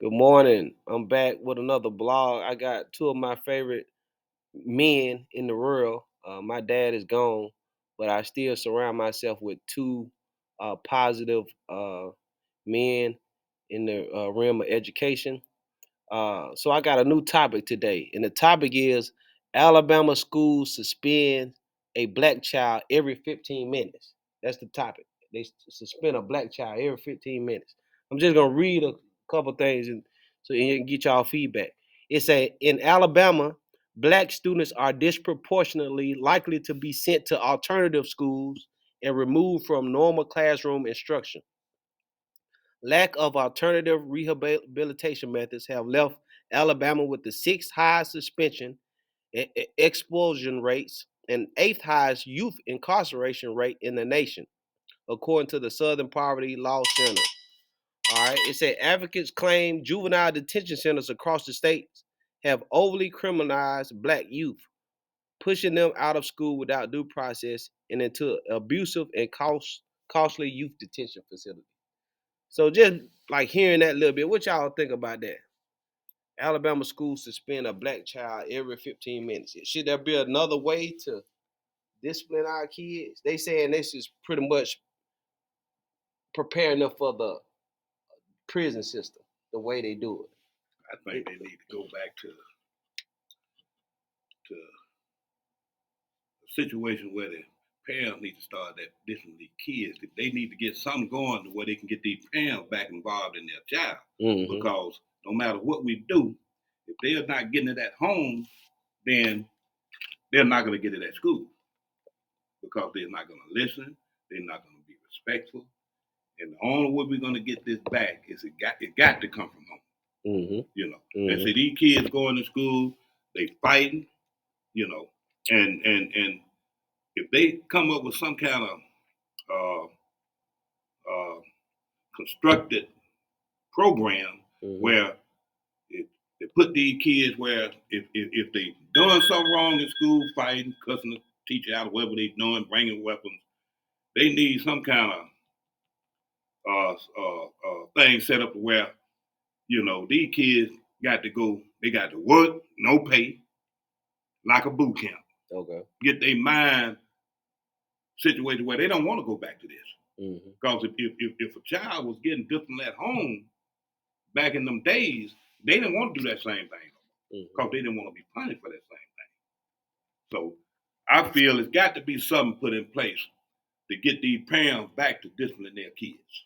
Good morning. I'm back with another blog. I got two of my favorite men in the world. My dad is gone, but I still surround myself with two positive men in the realm of education. So I got a new topic today, and the topic is Alabama schools suspend a black child every 15 minutes. That's the topic. They suspend a black child every 15 minutes. I'm just gonna read a couple things and so you can get y'all feedback. It say in Alabama, black students are disproportionately likely to be sent to alternative schools and removed from normal classroom instruction. Lack of alternative rehabilitation methods have left Alabama with the sixth highest suspension expulsion rates and eighth highest youth incarceration rate in the nation, according to the Southern Poverty Law Center. All right, it said advocates claim juvenile detention centers across the states have overly criminalized black youth, pushing them out of school without due process and into abusive and costly youth detention facilities. So just like hearing that little bit, what y'all think about that? Alabama schools suspend a black child every 15 minutes. Should there be another way to discipline our kids? They saying this is pretty much preparing them for the prison system, the way they do I think they need to go back to a situation where the parents need to start that disciplining these kids. They need to get something going to where they can get these parents back involved in their child. it. Because no matter what we do, if they are not getting it at home, then they're not going to get it at school because they're not going to listen. They're not going to be respectful. And the only way we're going to get this back is it got to come from home. And see these kids going to school, they fighting, you know, and if they come up with some kind of uh, uh, constructed program where they put these kids where if they doing something wrong in school, fighting, cussing the teacher out, whatever they doing, bringing weapons, they need some kind of thing set up where these kids got to go, they got to work, no pay, like a boot camp. Okay. Get their mind situated where they don't want to go back to this. Because if a child was getting disciplined at home back in them days, they didn't want to do that same thing because they didn't want to be punished for that same thing. So I feel it's got to be something put in place to get these parents back to disciplining their kids.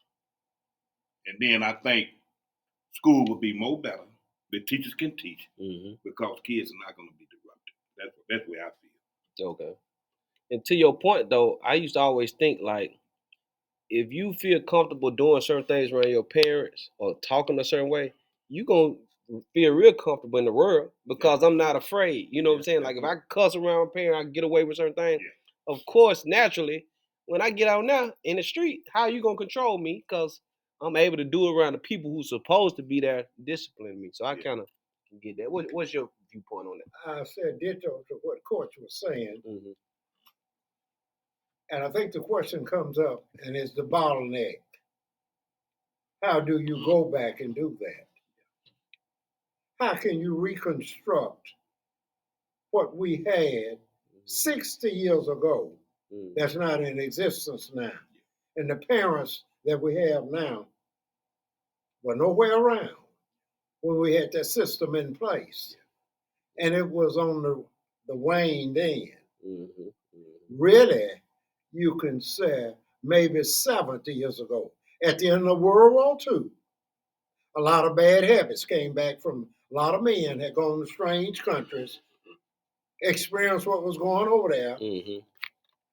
And then I think school would be more better. The teachers can teach because kids are not going to be disrupted. That's where I feel. Okay. And to your point though, I used to always think like if you feel comfortable doing certain things around your parents or talking a certain way, you gonna feel real comfortable in the world because I'm not afraid. You know what I'm saying? Like if I cuss around my parents, I can get away with certain things. Of course, naturally, when I get out now in the street, how you gonna control me? Because I'm able to do it around the people who's supposed to be there disciplining me. So I kind of get that. What's your viewpoint on that? I said ditto to what Coach was saying. And I think the question comes up, and it's the bottleneck. How do you go back and do that? How can you reconstruct what we had 60 years ago that's not in existence now? And the parents that we have now were nowhere around when we had that system in place. And it was on the wane then. Really, you can say maybe 70 years ago. At the end of World War II, a lot of bad habits came back from a lot of men had gone to strange countries, experienced what was going over there.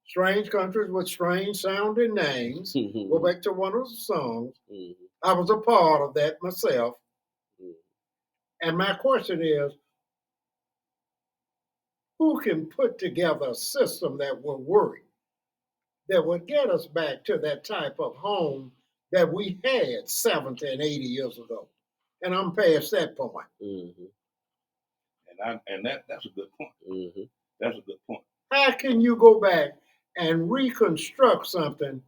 Strange countries with strange sounding names. Go back to one of the songs. I was a part of that myself. And my question is, who can put together a system that will work, that would get us back to that type of home that we had 70 and 80 years ago? And I'm past that point. And that's a good point. That's a good point. How can you go back and reconstruct something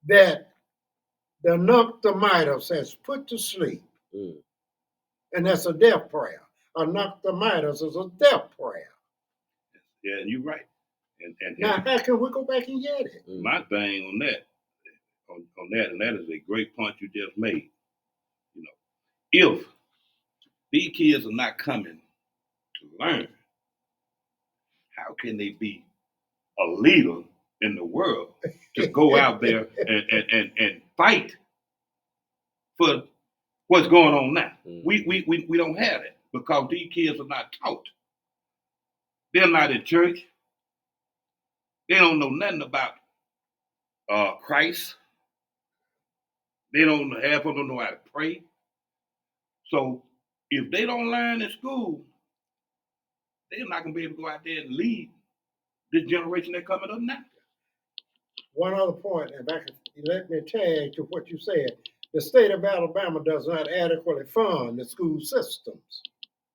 that The noctamitis has put to sleep, Mm. and that's a death prayer. A noctamitis is a death prayer. Yeah, and you're right. And Now, how can we go back and get it? Mm. my thing on that, and that is a great point you just made. You know, if these kids are not coming to learn, how can they be a leader in the world to go out there and fight for what's going on now? Mm. We don't have it because these kids are not taught. They're not in church. They don't know nothing about Christ. They don't half of them know how to pray. So if they don't learn in school, they're not gonna be able to go out there and lead this generation that's coming up now. One other point, if I could let me tag to what you said. The state of Alabama does not adequately fund the school systems.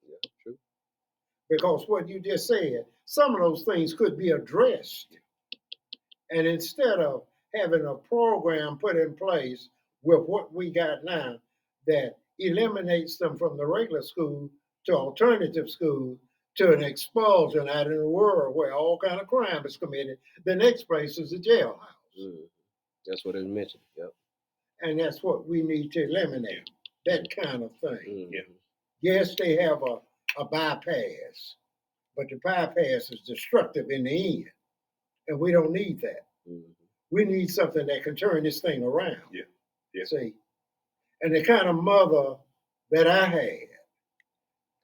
Yeah, true. Because what you just said, some of those things could be addressed. And instead of having a program put in place with what we got now that eliminates them from the regular school to alternative school to an expulsion out in the world where all kind of crime is committed, the next place is the jailhouse. Mm. That's what it mentioned. Yep. And that's what we need to eliminate, that kind of thing. Mm. Yeah. Yes, they have a bypass, but the bypass is destructive in the end. And we don't need that. Mm. We need something that can turn this thing around. Yeah. Yeah. See? And the kind of mother that I had,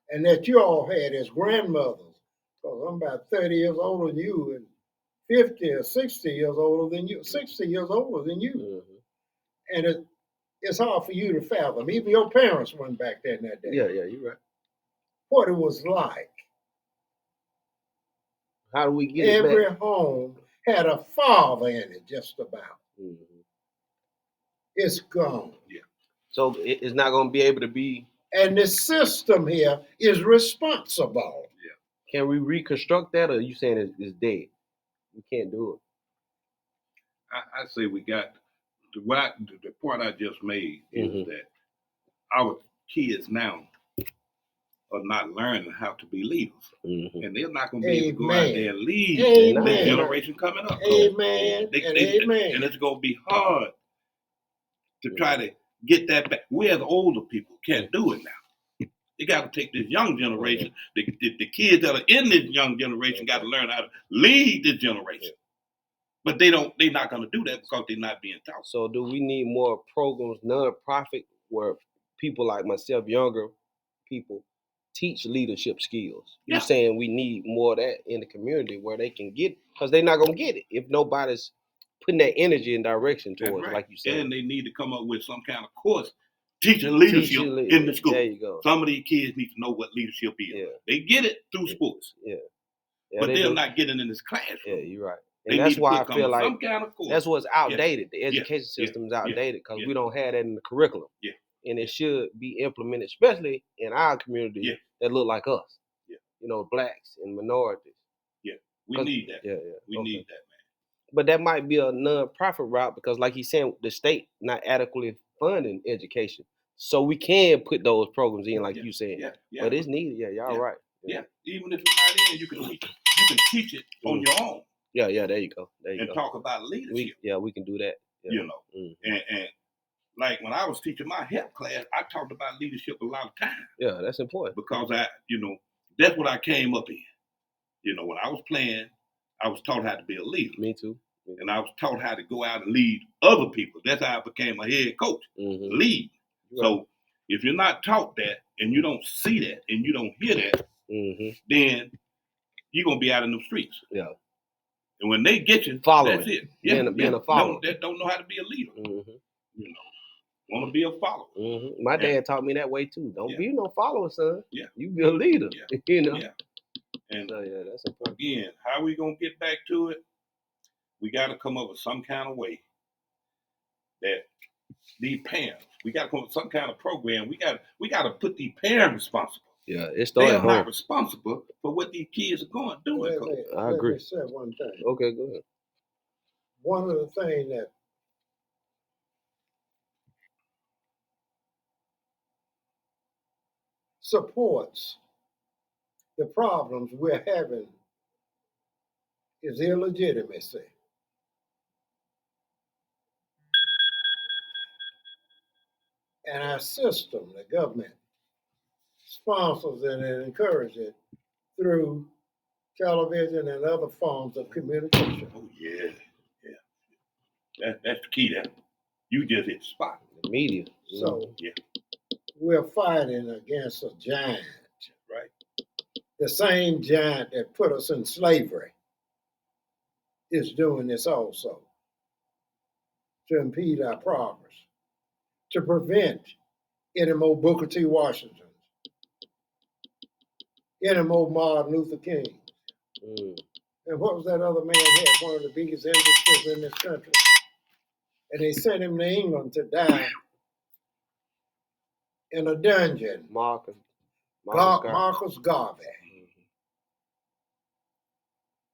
and that you all had as grandmothers, because I'm about 30 years older than you, and 50 or 60 years older than you, 60 years older than you. Mm-hmm. And it's hard for you to fathom. Even your parents weren't back there in that day. Yeah, you're right. What it was like. How do we get Every it back? home had a father in it, just about. Mm-hmm. It's gone. So it's not going to be able to be. And the system here is responsible. Can we reconstruct that, or are you saying it's dead? We can't do it. I say we got the point I just made is Mhm. that our kids now are not learning how to be leaders. Mm-hmm. And they're not going to be able to go out there and lead Amen. the generation coming up. Amen. Amen. And it's going to be hard to try to get that back. We as older people can't do it now. You got to take this young generation, the kids that are in this young generation got to learn how to lead this generation. But they're not going to do that because they're not being taught. So do we need more programs, non-profit, where people like myself, younger people, teach leadership skills? You're saying we need more of that in the community where they can get, because they're not going to get it if nobody's putting that energy and direction towards, like you said. And they need to come up with some kind of course teaching leadership in the school. There you go. Some of these kids need to know what leadership is. Yeah. They get it through sports. Yeah. But they're not getting in this classroom. Yeah, you're right. And that's why I feel like some kind of course. that's what's outdated. The education system is outdated because we don't have that in the curriculum. Yeah. And it should be implemented, especially in our community that look like us. Yeah. You know, blacks and minorities. Yeah. We need that. Yeah. We need that, man. But that might be a non-profit route because, like he's saying, the state not adequately funding education. So we can put those programs in, like you said. Yeah. But it's needed. Yeah, y'all right. Yeah. Even if it's not in, you can teach it on your own. Yeah, there you go. And talk about leadership. We can do that. Yeah. You know. And like when I was teaching my health class, I talked about leadership a lot of times. Yeah, that's important. Because that's what I came up in. You know, when I was playing, I was taught how to be a leader. Me too. And I was taught how to go out and lead other people. That's how I became a head coach. Mm-hmm. Lead. Right. So if you're not taught that and you don't see that and you don't hear that, then you're gonna be out in the streets. Yeah. And when they get you, following. That's it. Being a follower. That don't know how to be a leader. You know, want to be a follower. My dad taught me that way too. Don't be no follower, son. Yeah. You be a leader. Yeah. You know. Yeah. And so that's important. Again, how are we gonna get back to it? We got to come up with some kind of way that these parents, we got to come up with some kind of program. We got to put these parents responsible. Yeah, it started They are home. not responsible for what these kids are going through. I agree. Let me say one thing. Okay, go ahead. One of the things that supports the problems we're having is illegitimacy. And our system, the government, sponsors it and encourages it through television and other forms of communication. Oh yeah. That's the key. That you just hit the spot. The media. So Yeah. we're fighting against a giant, Right. the same giant that put us in slavery is doing this also to impede our progress, to prevent any more Booker T. Washingtons, any more Martin Luther King. And what was that other man had? One of the biggest industries in this country. And they sent him to England to die in a dungeon. Marcus Marcus Garvey. Mhm.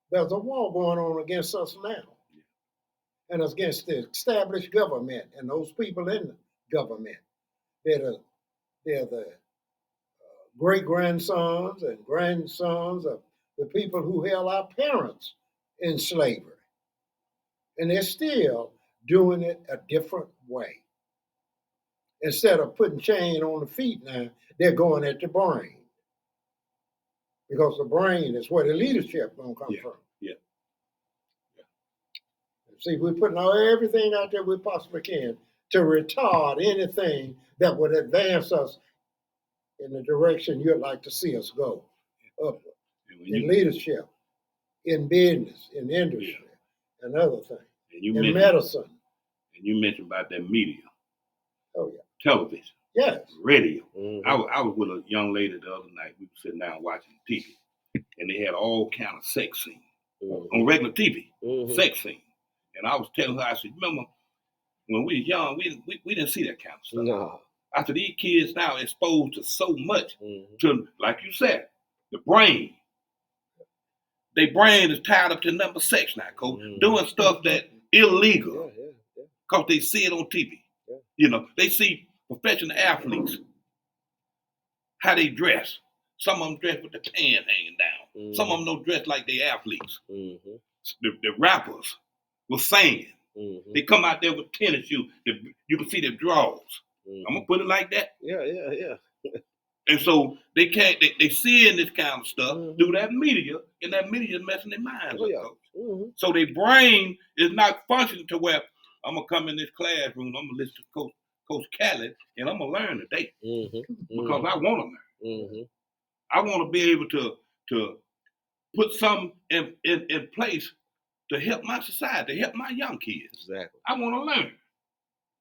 There's a war going on against us now. And it's against the established government and those people in the government. They're the great-grandsons and grandsons of the people who held our parents in slavery. And they're still doing it a different way. Instead of putting chain on the feet now, they're going at the brain. Because the brain is where the leadership gonna come from. Yeah. See, we're putting everything out there we possibly can to retard anything that would advance us in the direction you'd like to see us go. Upward. In leadership, in business, in industry, and other things. In medicine. And you mentioned about that media. Oh, yeah. Television. Yes. Radio. Mhm. I was with a young lady the other night. We were sitting down watching TV. And they had all kind of sex scenes on regular TV. Mhm. Sex scenes. And I was telling her, I said, remember, when we were young, we didn't see that kind of stuff. No. I said, these kids now are exposed to so much, Mhm. to, like you said, the brain. Their brain is tied up to number sex now, Coach, doing stuff that illegal Yeah. because they see it on TV. Yeah. You know, they see professional athletes, how they dress. Some of them dress with the pants hanging down. Some of them don't dress like they athletes. Mhm. The rappers were singing. Mhm. They come out there with tennis shoes. You can see their drawers. Mhm. I'm gonna put it like that. Yeah. And so they can't. They seeing this kind of stuff Mhm. through that media, and that media is messing their minds Oh, up. yeah. Coach. Mhm. So their brain is not functioning to where I'm gonna come in this classroom. I'm gonna listen to Coach Khaled, and I'm gonna learn today Mhm. because I want to learn. Mhm. I want to be able to put something in place to help my society, to help my young kids. Exactly. I want to learn,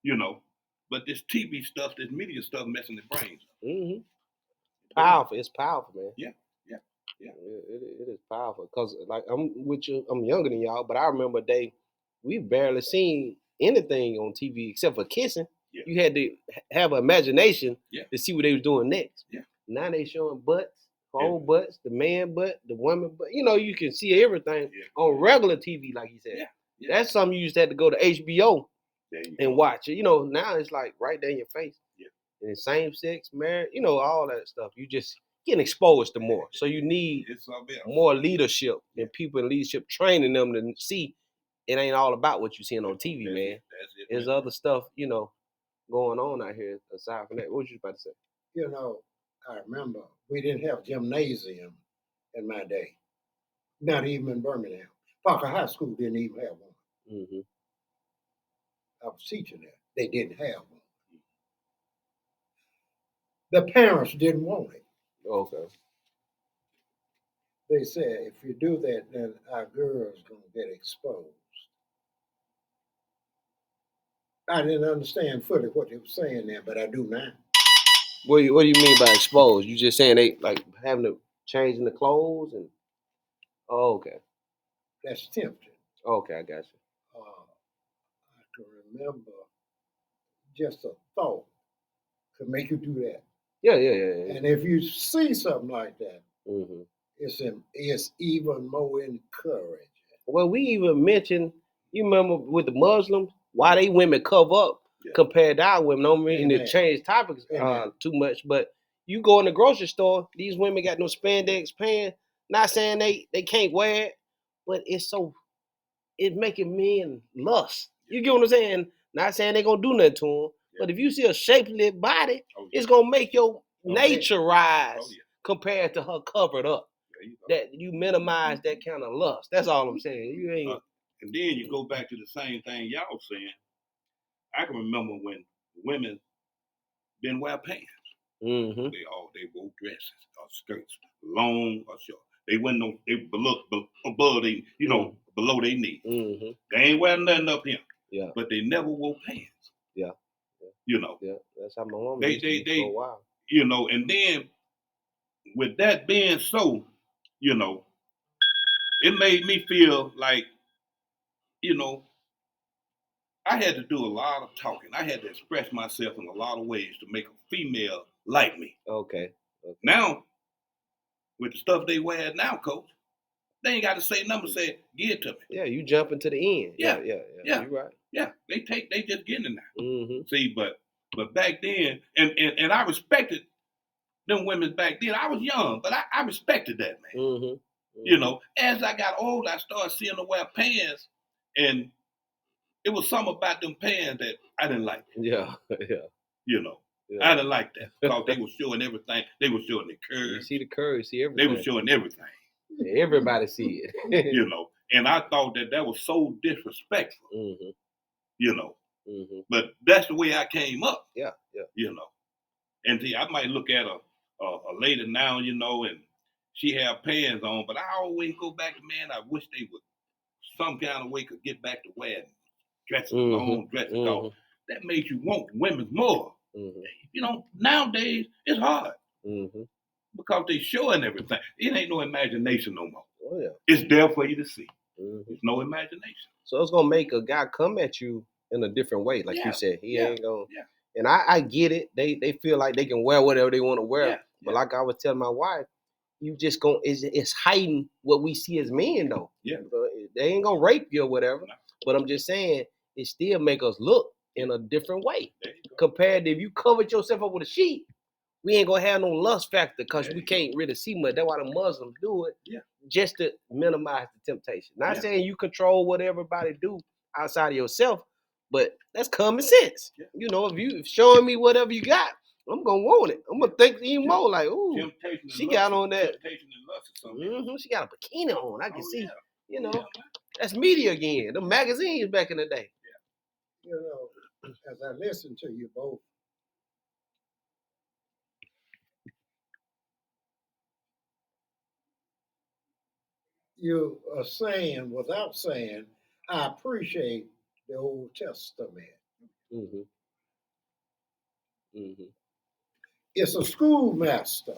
you know. But this TV stuff, this media stuff, messing their brains up. Mhm. Powerful. It's powerful, man. Yeah. It is powerful because, like, I'm with you. I'm younger than y'all, but I remember a day we barely seen anything on TV except for kissing. Yeah. You had to have an imagination Yeah. to see what they was doing next. Yeah. Now they showing butts, whole butts, the man butt, the woman butt. You know, you can see everything on regular TV, like you said. Yeah. That's something you used to have to go to HBO There you and go. watch it. You know, now it's like right there in your face. Yeah. And same sex, marriage, you know, all that stuff. You just getting exposed to more. So you need It's something else. more leadership and people in leadership training them to see it ain't all about what you seeing on TV, That's man. it. That's it, There's man. other stuff, you know, going on out here aside from that. What was you about to say? You know, I remember we didn't have gymnasium in my day. Not even in Birmingham. Parker High School didn't even have one. Mm-hmm. I was teaching there. They didn't have one. The parents didn't want it. Okay. They said, if you do that, then our girls gonna get exposed. I didn't understand fully what they were saying there, but I do now. What do you mean by exposed? You just saying they like having to changing the clothes and okay. That's tempting. Okay, I got you. I can remember just a thought could make you do that. Yeah. And if you see something like that, Mm-hmm. it's even more encouraging. Well, we even mentioned, you remember with the Muslims, why they women cover up compared to our women. I don't mean to change topics too much, but You go in the grocery store, these women got no spandex pants. Not saying they can't wear it, but it's making men lust. You get what I'm saying? Not saying they gonna do nothing to them, but if you see a shapely body, it's gonna make your nature rise compared to her covered up. That you minimize that kind of lust. That's all I'm saying. You ain't. And then you go back to the same thing y'all saying. I can remember when women didn't wear pants. Mm-hmm. They wore dresses or skirts, long or short. They wouldn't they above they below their knee. Mm-hmm. They ain't wearing nothing up here. Yeah. But they never wore pants. Yeah. You know. Yeah. That's how my mom They used to be for a while. You know, and then with that being so, you know, it made me feel like, you know, I had to do a lot of talking. I had to express myself in a lot of ways to make a female like me. Okay. Now, with the stuff they wear now, Coach, they ain't got to say nothing. Say, give it to me. Yeah, you jump into the end. Yeah. Yeah. You're right. Yeah, they just getting it now. Mm-hmm. See, but back then, and I respected them women back then. I was young, but I respected that, man. Mm-hmm. Mm-hmm. You know, as I got older, I started seeing them wear pants, and it was something about them pants that I didn't like. Yeah. You know, I didn't like that because they were showing everything. They were showing the curves. You see the curves, see everything. They were showing everything. Everybody see it. You know, and I thought that was so disrespectful. Mm-hmm. You know, mm-hmm. But that's the way I came up. Yeah. You know, and see, I might look at a lady now, you know, and she have pants on, but I always go back to, man, I wish they would some kind of way could get back to wearing dresses, long dresses. Mm-hmm. That makes you want women more. Mm-hmm. You know, nowadays it's hard because they showing everything. It ain't no imagination no more. Oh, yeah. It's there for you to see. There's no imagination. So it's gonna make a guy come at you in a different way, like you said. He ain't gonna. Yeah. And I get it. They feel like they can wear whatever they want to wear. Yeah. But like I was telling my wife, you just gonna it's hiding what we see as men though. Yeah. They ain't gonna rape you or whatever. No. But I'm just saying it still make us look in a different way. Compared to if you covered yourself up with a sheet, we ain't gonna have no lust factor because we can't really see much. That's why the Muslims do it. Yeah. Just to minimize the temptation. Not saying you control what everybody do outside of yourself, but that's common sense. Yeah. You know, if you showing me whatever you got, I'm gonna want it. I'm gonna think even more like, ooh, she got on that. She got a bikini on. I can see. Yeah. You know, that's media again. The magazines back in the day. Yeah. You know, as I listen to you both, you are saying, without saying, I appreciate the Old Testament. Mm-hmm. Mm-hmm. It's a schoolmaster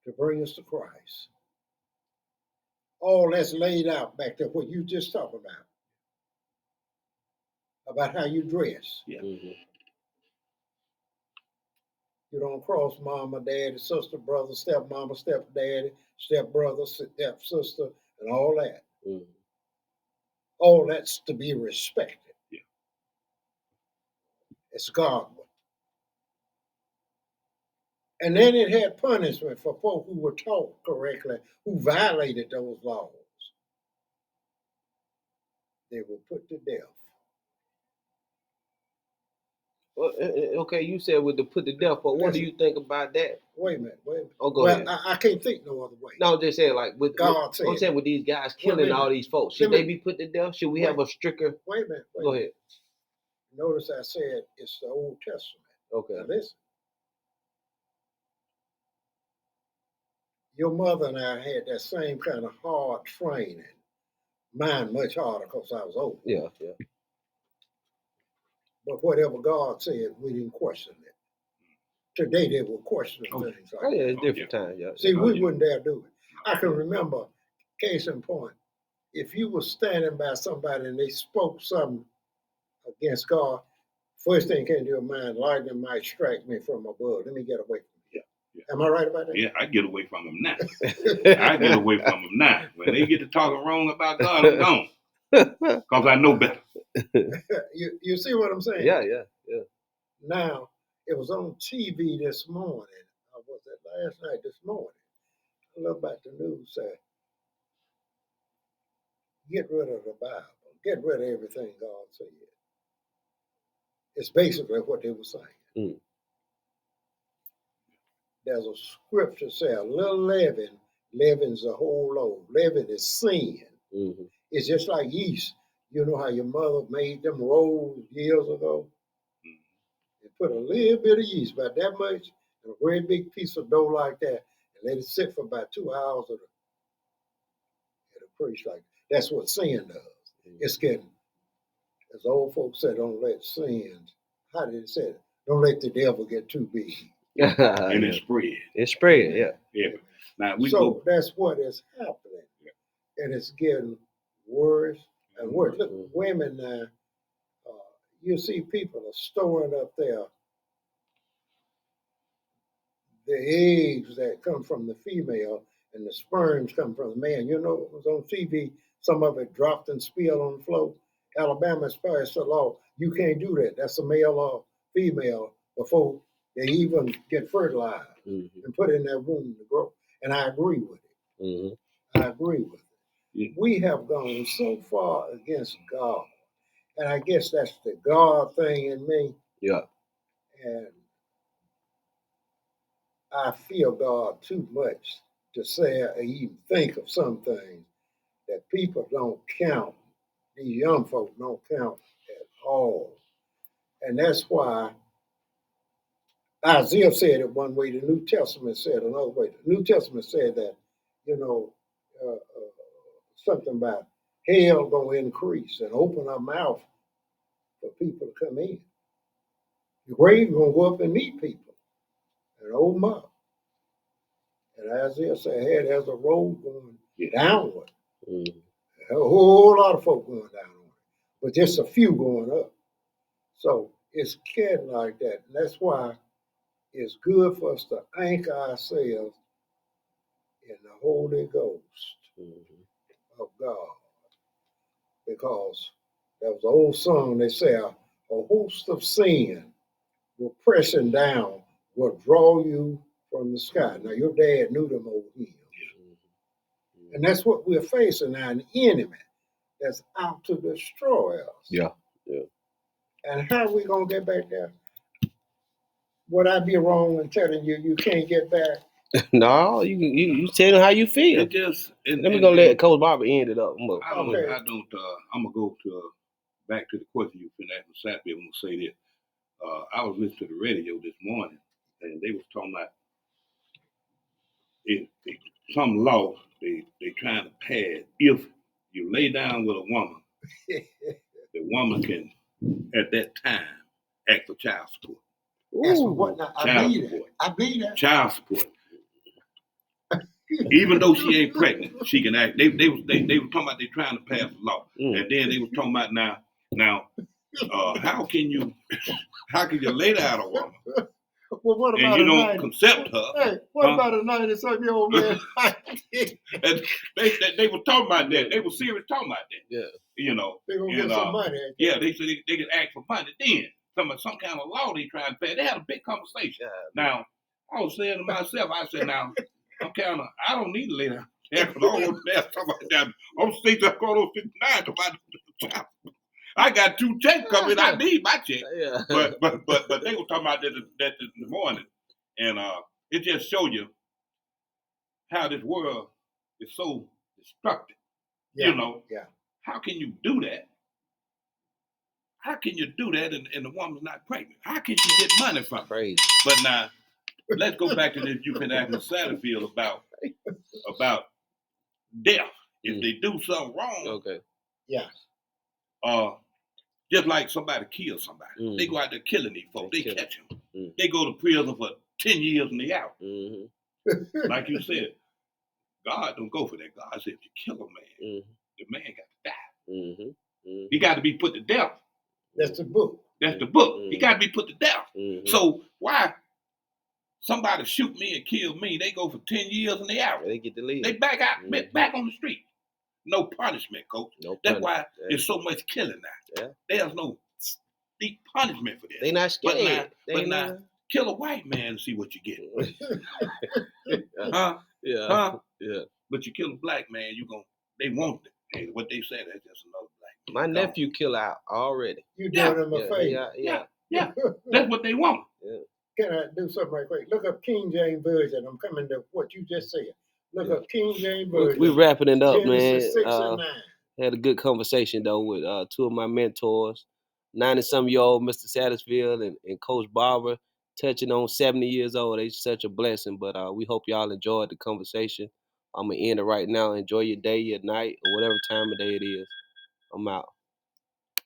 to bring us to Christ. All that's laid out back there, what you just talked about how you dress. Yeah. Mm-hmm. You don't cross mama, daddy, sister, brother, stepmama, stepdaddy, stepbrother, stepsister, and all that. Mm-hmm. All that's to be respected. Yeah. It's godly. And then it had punishment for folk who were taught correctly, who violated those laws. They were put to death. Well, okay, you said with the put to death, but what do you think about that? Wait a minute. Oh, go ahead. I can't think no other way. No, I'm just saying, like, with God said, I'm saying with these guys killing all these folks, should they be put to death? Should we have a stricter? Wait a minute. Go ahead. Notice I said it's the Old Testament. Okay. Now listen. Your mother and I had that same kind of hard training. Mine much harder because I was old. Yeah. But whatever God said, we didn't question it. Today they were questioning things like that. It's different time. Yeah. See, we wouldn't dare do it. I can remember, case in point, if you were standing by somebody and they spoke something against God, first thing came to your mind, lightning might strike me from above. Let me get away from you. Yeah. Am I right about that? Yeah, I get away from them now. I get away from them now. When they get to talking wrong about God, I'm gone. Because I know better. You see what I'm saying? Yeah. Now, It was on TV this morning. Or was it last night? This morning. I look about the news. Said, get rid of the Bible. Get rid of everything God said. It's basically what they were saying. Mm. There's a scripture say a little leaven leavens the whole loaf. Leaven is sin. Mm-hmm. It's just like yeast. You know how your mother made them rolls years ago? And put a little bit of yeast, about that much, and a very big piece of dough like that, and let it sit for about 2 hours at a preach like that. That's what sin does. Mm-hmm. It's getting, as old folks say, don't let sin, how did it say it? Don't let the devil get too big. And it's spread. It's spread, yeah. Yeah. Now we So go. that's what is happening. And it's getting worse and worse. Look, women now, you see people are storing up the eggs that come from the female and the sperms come from the man. You know, it was on TV, some of it dropped and spilled on the floor. Alabama's passed a law. You can't do that. That's a male or female before they even get fertilized and put in that womb to grow. And I agree with it. I agree with it. Yeah. We have gone so far against God. And I guess that's the God thing in me. Yeah. And I fear God too much to say or even think of some things that people don't count. These young folk don't count at all. And that's why Isaiah said it one way, the New Testament said another way. The New Testament said that, you know, something about hell gonna increase and open our mouth for people to come in. The grave gonna go up and meet people and open up. And Isaiah said, hey, there's a road going downward. A whole lot of folk going downward, but just a few going up. So it's getting like that. And that's why it's good for us to anchor ourselves in the Holy Ghost of God. Because there was an old song, they say, a host of sin will pressing down will draw you from the sky. Now, your dad knew them old hymns. And that's what we're facing now, an enemy that's out to destroy us. Yeah. And how are we going to get back there? Would I be wrong in telling you you can't get back? No, you tell them how you feel. It just. Let me go let Coach Barbara end it up. I'm gonna go to back to the question you finna ask me. I'm gonna say this. I was listening to the radio this morning, and they was talking about some law they trying to pass. If you lay down with a woman, the woman can at that time act for child support. That's what now, I believe that. Child support. Even though she ain't pregnant, she can act. They were talking about they trying to pass a law, and then they were talking about now. How can you lay down a woman? Well, what about and you don't concept her? Hey, what about a 90-something-year-old man? And they were talking about that. They were serious talking about that. Yeah. You know. They gonna get some money. Yeah, they said they could ask for money. Then some kind of law they trying to pass. They had a big conversation. Now I was saying to myself, I said, now I don't need to lay down. I'm 6, I'm going on 59 to I got 2 checks coming. I need my check. Yeah. But they were talking about that in the morning, and it just show you how this world is so destructive. Yeah. You know. Yeah. How can you do that? How can you do that and the woman's not pregnant? How can she get money from it? Crazy. But now, let's go back to this. You can ask Miss Satterfield about death. If they do something wrong, okay. Yeah. Just like somebody kills somebody. They go out there killing these folks. They catch them. They go to prison for 10 years and they out. Like you said, God don't go for that. God said, if you kill a man, the man got to die. He got to be put to death. That's the book. That's the book. He got to be put to death. So why somebody shoot me and kill me, they go for 10 years and they out. They get to leave. They back out, back on the street. No punishment, coach. That's why there's so much killing now. Yeah. There's no deep punishment for this. They not scared. But now, Kill a white man and see what you get. Yeah. Huh? Yeah. Huh? Yeah. But you kill a black man, they want it. Hey, what they say, that's just another black man. My Gone. nephew kill out already. You Yeah. doing him a Yeah, favor. Yeah. That's what they want. Yeah. Can I do something right quick? Look up King James Version. I'm coming to what you just said. Look Yeah. up King James We Version. wrapping it up, man. Genesis 6 and 9. Had a good conversation though with two of my mentors, 90-some-year-old Mr. Satterfield and Coach Barber, touching on 70 years old. They such a blessing. But we hope y'all enjoyed the conversation. I'm gonna end it right now. Enjoy your day, your night, or whatever time of day it is. I'm out.